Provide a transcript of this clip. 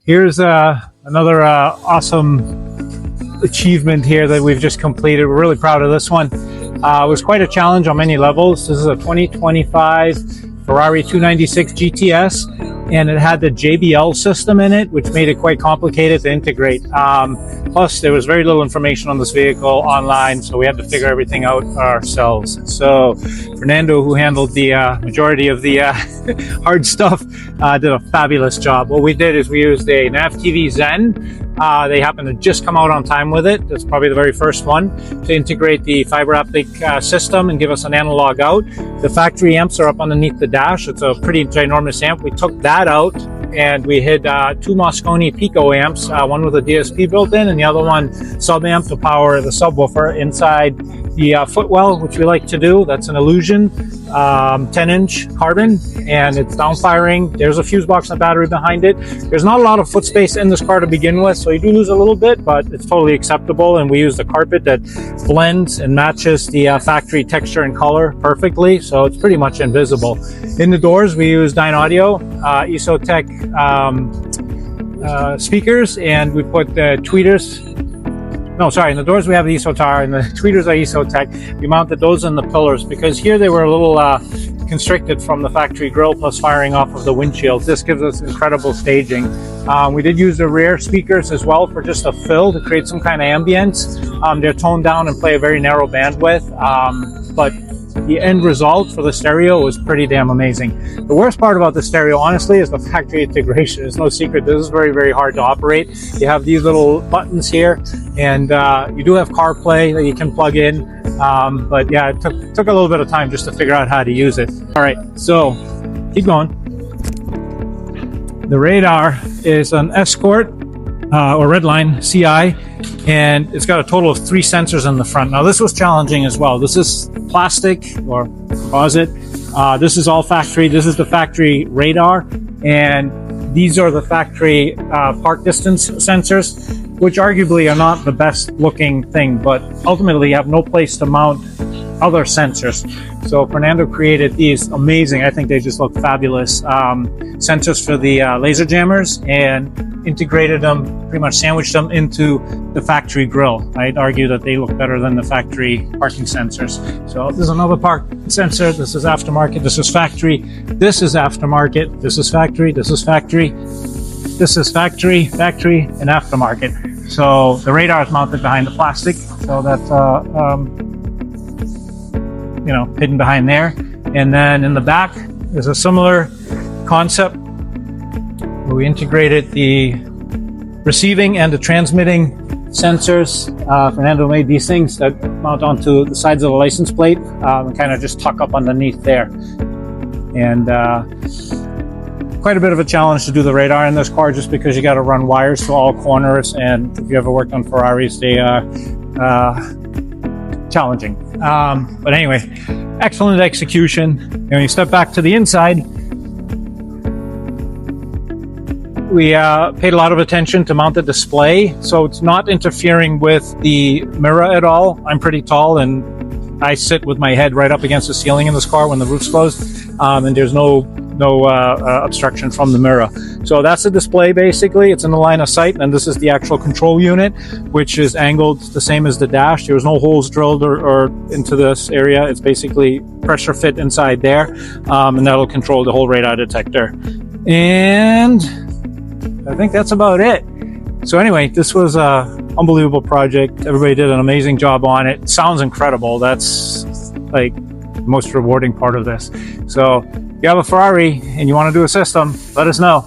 Here's another awesome achievement here that we've just completed. We're really proud of this one. It was quite a challenge on many levels. This is a 2025 Ferrari 296 GTS, and it had the JBL system in it, which made it quite complicated to integrate. Plus, there was very little information on this vehicle online, so we had to figure everything out ourselves. So Fernando, who handled the majority of the hard stuff, did a fabulous job. What we did is we used a NavTV Zen. They happened to just come out on time with it. That's probably the very first one to integrate the fiber optic system and give us an analog out. The factory amps are up underneath the dash. It's a pretty ginormous amp. We took that out and we hid two Mosconi Pico amps, one with a DSP built in and the other one sub amp to power the subwoofer inside the footwell, which we like to do. That's an Illusion 10-inch carbon, and it's downfiring. There's a fuse box and a battery behind it. There's not a lot of foot space in this car to begin with, so you do lose a little bit, but it's totally acceptable. And we use the carpet that blends and matches the factory texture and color perfectly, so it's pretty much invisible. In the doors, we use Dynaudio Isotech speakers, and we put the tweeters. No, sorry, in the doors we have the Isotar and the tweeters are Isotech. We mounted those in the pillars because here they were a little constricted from the factory grille plus firing off of the windshield. This gives us incredible staging. We did use the rear speakers as well for just a fill to create some kind of ambience. They're toned down and play a very narrow bandwidth, but the end result for the stereo was pretty damn amazing. The worst part about the stereo, honestly, is the factory integration. There's no secret. This is very, very hard to operate. You have these little buttons here, and you do have CarPlay that you can plug in. But yeah, it took a little bit of time just to figure out how to use it. All right, so keep going. The radar is an Escort or Redline CI, and it's got a total of 3 sensors in the front. Now this was challenging as well. This is plastic or composite. This is all factory. This is the factory radar, and these are the factory park distance sensors, which arguably are not the best looking thing, but ultimately you have no place to mount other sensors. So Fernando created these amazing, I think they just look fabulous, sensors for the laser jammers, and integrated them, pretty much sandwiched them into the factory grille. I'd argue that they look better than the factory parking sensors. So there's another park sensor. This is aftermarket. This is factory. This is aftermarket. This is factory. This is factory. This is factory, factory, and aftermarket. So the radar is mounted behind the plastic. So that's you know, hidden behind there. And then in the back is a similar concept where we integrated the receiving and the transmitting sensors. Fernando made these things that mount onto the sides of the license plate and kind of just tuck up underneath there. And quite a bit of a challenge to do the radar in this car, just because you got to run wires to all corners, and if you ever worked on Ferraris, they are challenging. But anyway, excellent execution. And when you step back to the inside, we paid a lot of attention to mount the display, so it's not interfering with the mirror at all. I'm pretty tall, and I sit with my head right up against the ceiling in this car when the roof's closed, and there's no obstruction from the mirror. So that's the display basically. It's in the line of sight, and this is the actual control unit, which is angled the same as the dash. There's no holes drilled or into this area. It's basically pressure fit inside there, and that'll control the whole radar detector. And I think that's about it. So anyway, this was an unbelievable project. Everybody did an amazing job on it. It sounds incredible. That's like the most rewarding part of this. So if you have a Ferrari and you want to do a system, let us know.